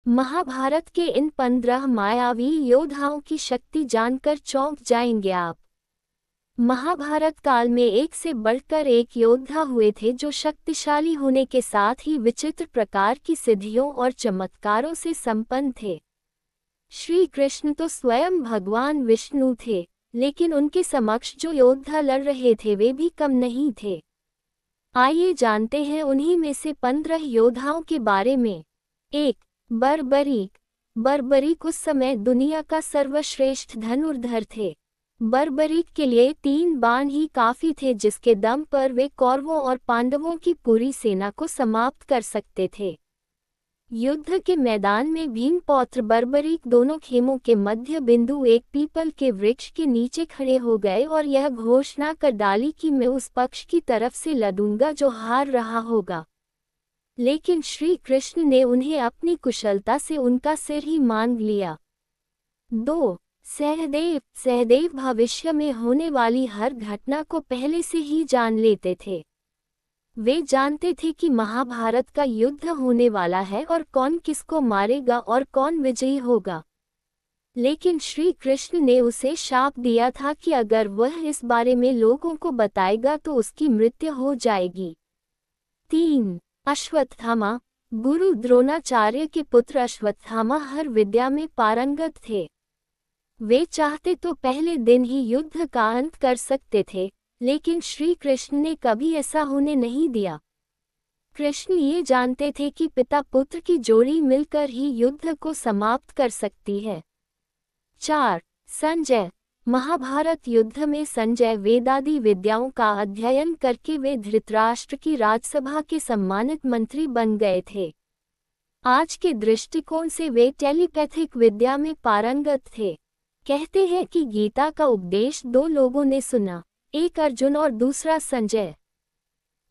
महाभारत के इन 15 मायावी योद्धाओं की शक्ति जानकर चौंक जाएंगे आप। महाभारत काल में एक से बढ़कर एक योद्धा हुए थे जो शक्तिशाली होने के साथ ही विचित्र प्रकार की सिद्धियों और चमत्कारों से संपन्न थे। श्री कृष्ण तो स्वयं भगवान विष्णु थे, लेकिन उनके समक्ष जो योद्धा लड़ रहे थे वे भी कम नहीं थे। आइए जानते हैं उन्हीं में से 15 योद्धाओं के बारे में। 1. बर्बरीक। बर्बरीक उस समय दुनिया का सर्वश्रेष्ठ धनुर्धर थे। बर्बरीक के लिए 3 बाण ही काफी थे, जिसके दम पर वे कौरवों और पांडवों की पूरी सेना को समाप्त कर सकते थे। युद्ध के मैदान में भीम पौत्र बर्बरीक दोनों खेमों के मध्य बिंदु एक पीपल के वृक्ष के नीचे खड़े हो गए और यह घोषणा कर डाली कि मैं उस पक्ष की तरफ से लड़ूंगा जो हार रहा होगा। लेकिन श्री कृष्ण ने उन्हें अपनी कुशलता से उनका सिर ही मान लिया। 2. सहदेव। सहदेव भविष्य में होने वाली हर घटना को पहले से ही जान लेते थे। वे जानते थे कि महाभारत का युद्ध होने वाला है और कौन किसको मारेगा और कौन विजयी होगा। लेकिन श्री कृष्ण ने उसे शाप दिया था कि अगर वह इस बारे में लोगों को बताएगा तो उसकी मृत्यु हो जाएगी। 3. अश्वत्थामा। गुरु द्रोणाचार्य के पुत्र अश्वत्थामा हर विद्या में पारंगत थे। वे चाहते तो पहले दिन ही युद्ध का अंत कर सकते थे, लेकिन श्री कृष्ण ने कभी ऐसा होने नहीं दिया। कृष्ण ये जानते थे कि पिता पुत्र की जोड़ी मिलकर ही युद्ध को समाप्त कर सकती है। 4. संजय। महाभारत युद्ध में संजय वेदादि विद्याओं का अध्ययन करके वे धृतराष्ट्र की राजसभा के सम्मानित मंत्री बन गए थे। आज के दृष्टिकोण से वे टेलीपैथिक विद्या में पारंगत थे। कहते हैं कि गीता का उपदेश 2 लोगों ने सुना, एक अर्जुन और दूसरा संजय।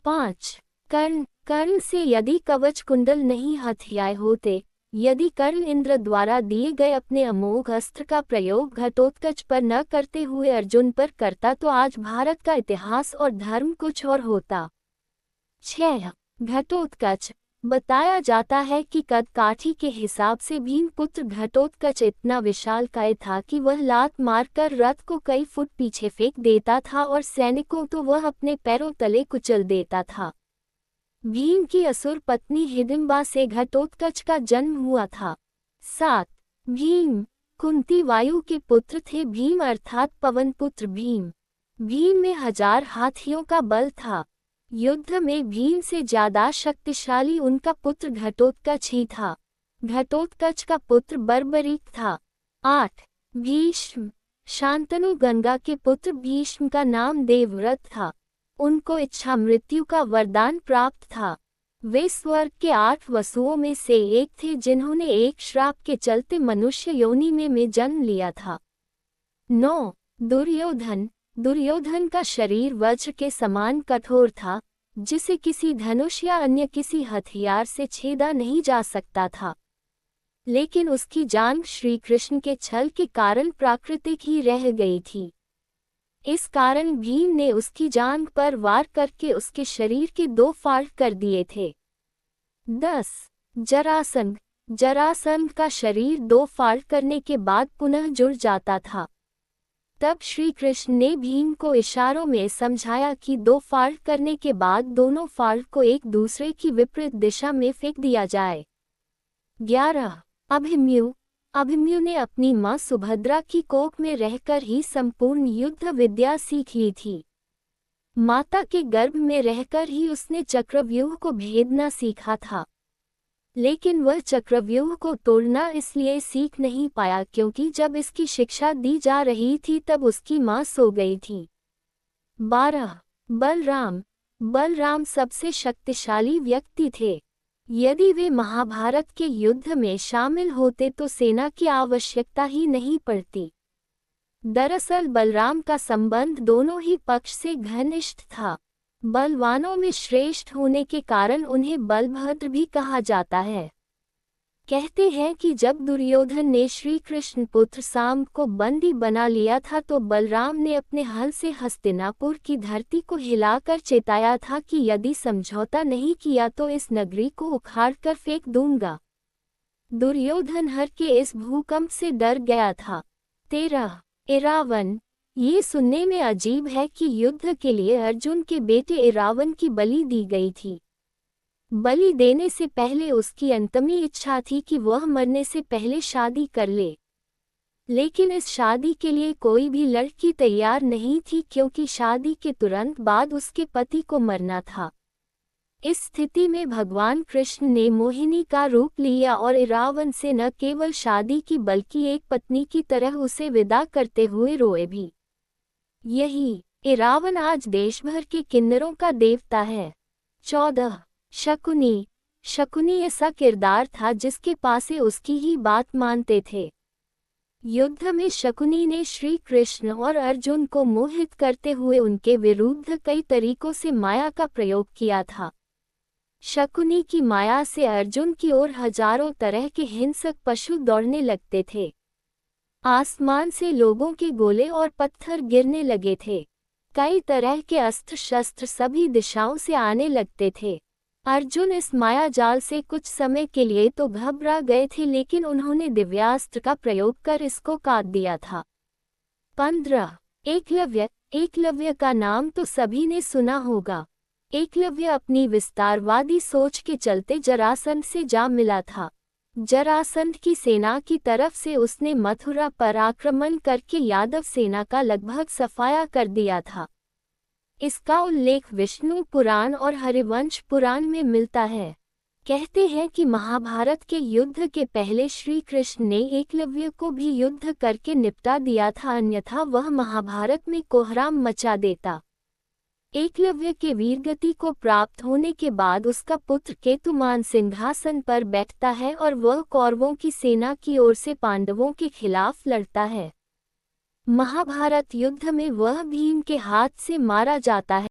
5. कर्ण। कर्ण से यदि कवच कुंडल नहीं हथियाए होते, यदि कर्ण इंद्र द्वारा दिए गए अपने अमोघ अस्त्र का प्रयोग घटोत्कच पर न करते हुए अर्जुन पर करता तो आज भारत का इतिहास और धर्म कुछ और होता। 6. घटोत्कच। बताया जाता है कि कद काठी के हिसाब से भीमपुत्र घटोत्कच इतना विशालकाय था कि वह लात मारकर रथ को कई फुट पीछे फेंक देता था और सैनिकों तो वह अपने पैरों तले कुचल देता था। भीम की असुर पत्नी हिडिंबा से घटोत्कच का जन्म हुआ था। 7. भीम। कुंती वायु के पुत्र थे भीम अर्थात पवन पुत्र भीम। भीम में 1000 हाथियों का बल था। युद्ध में भीम से ज्यादा शक्तिशाली उनका पुत्र घटोत्कच ही था। घटोत्कच का पुत्र बर्बरीक था। 8. भीष्म। शांतनु गंगा के पुत्र भीष्म का नाम देवव्रत था। उनको इच्छा मृत्यु का वरदान प्राप्त था। वे स्वर्ग के 8 वसुओं में से एक थे जिन्होंने एक श्राप के चलते मनुष्य योनि में जन्म लिया था। 9. दुर्योधन। दुर्योधन का शरीर वज्र के समान कठोर था, जिसे किसी धनुष या अन्य किसी हथियार से छेदा नहीं जा सकता था। लेकिन उसकी जांघ श्री कृष्ण के छल के कारण प्राकृतिक ही रह गई थी। इस कारण भीम ने उसकी जांघ पर वार करके उसके शरीर के 2 फाड़ कर दिए थे। 10. जरासंध। जरासंध का शरीर 2 फाड़ करने के बाद पुनः जुड़ जाता था। तब श्री कृष्ण ने भीम को इशारों में समझाया कि 2 फाड़ करने के बाद दोनों फाड़ को एक दूसरे की विपरीत दिशा में फेंक दिया जाए। 11. अभिमन्यु। अभिमन्यु ने अपनी मां सुभद्रा की कोख में रहकर ही संपूर्ण युद्ध विद्या सीख ली थी। माता के गर्भ में रहकर ही उसने चक्रव्यूह को भेदना सीखा था। लेकिन वह चक्रव्यूह को तोड़ना इसलिए सीख नहीं पाया क्योंकि जब इसकी शिक्षा दी जा रही थी तब उसकी मां सो गई थी। 12. बलराम। बलराम सबसे शक्तिशाली व्यक्ति थे। यदि वे महाभारत के युद्ध में शामिल होते तो सेना की आवश्यकता ही नहीं पड़ती। दरअसल बलराम का संबंध दोनों ही पक्ष से घनिष्ठ था। बलवानों में श्रेष्ठ होने के कारण उन्हें बलभद्र भी कहा जाता है। कहते हैं कि जब दुर्योधन ने श्री कृष्ण पुत्र सांब को बंदी बना लिया था तो बलराम ने अपने हल से हस्तिनापुर की धरती को हिलाकर चेताया था कि यदि समझौता नहीं किया तो इस नगरी को उखाड़कर फेंक दूंगा। दुर्योधन हर के इस भूकंप से डर गया था। 13 इरावन। ये सुनने में अजीब है कि युद्ध के लिए अर्जुन के बेटे इरावन की बलि दी गई थी। बलि देने से पहले उसकी अंतमी इच्छा थी कि वह मरने से पहले शादी कर ले। लेकिन इस शादी के लिए कोई भी लड़की तैयार नहीं थी क्योंकि शादी के तुरंत बाद उसके पति को मरना था। इस स्थिति में भगवान कृष्ण ने मोहिनी का रूप लिया और इरावन से न केवल शादी की बल्कि एक पत्नी की तरह उसे विदा करते हुए रोए भी। यही इरावन आज देश भर के किन्नरों का देवता है। 14 शकुनी। शकुनी ऐसा किरदार था जिसके पासे उसकी ही बात मानते थे। युद्ध में शकुनी ने श्री कृष्ण और अर्जुन को मोहित करते हुए उनके विरुद्ध कई तरीकों से माया का प्रयोग किया था। शकुनी की माया से अर्जुन की ओर हजारों तरह के हिंसक पशु दौड़ने लगते थे। आसमान से लोगों के गोले और पत्थर गिरने लगे थे। कई तरह के अस्त्र शस्त्र सभी दिशाओं से आने लगते थे। अर्जुन इस माया जाल से कुछ समय के लिए तो घबरा गए थे, लेकिन उन्होंने दिव्यास्त्र का प्रयोग कर इसको काट दिया था। 15 एकलव्य। एकलव्य का नाम तो सभी ने सुना होगा। एकलव्य अपनी विस्तारवादी सोच के चलते जरासंध से जा मिला था। जरासंध की सेना की तरफ से उसने मथुरा पर आक्रमण करके यादव सेना का लगभग सफाया कर दिया था। इसका उल्लेख विष्णु पुराण और हरिवंश पुराण में मिलता है। कहते हैं कि महाभारत के युद्ध के पहले श्री कृष्ण ने एकलव्य को भी युद्ध करके निपटा दिया था, अन्यथा वह महाभारत में कोहराम मचा देता। एकलव्य के वीरगति को प्राप्त होने के बाद उसका पुत्र केतुमान सिंहासन पर बैठता है और वह कौरवों की सेना की ओर से पांडवों के खिलाफ लड़ता है। महाभारत युद्ध में वह भीम के हाथ से मारा जाता है।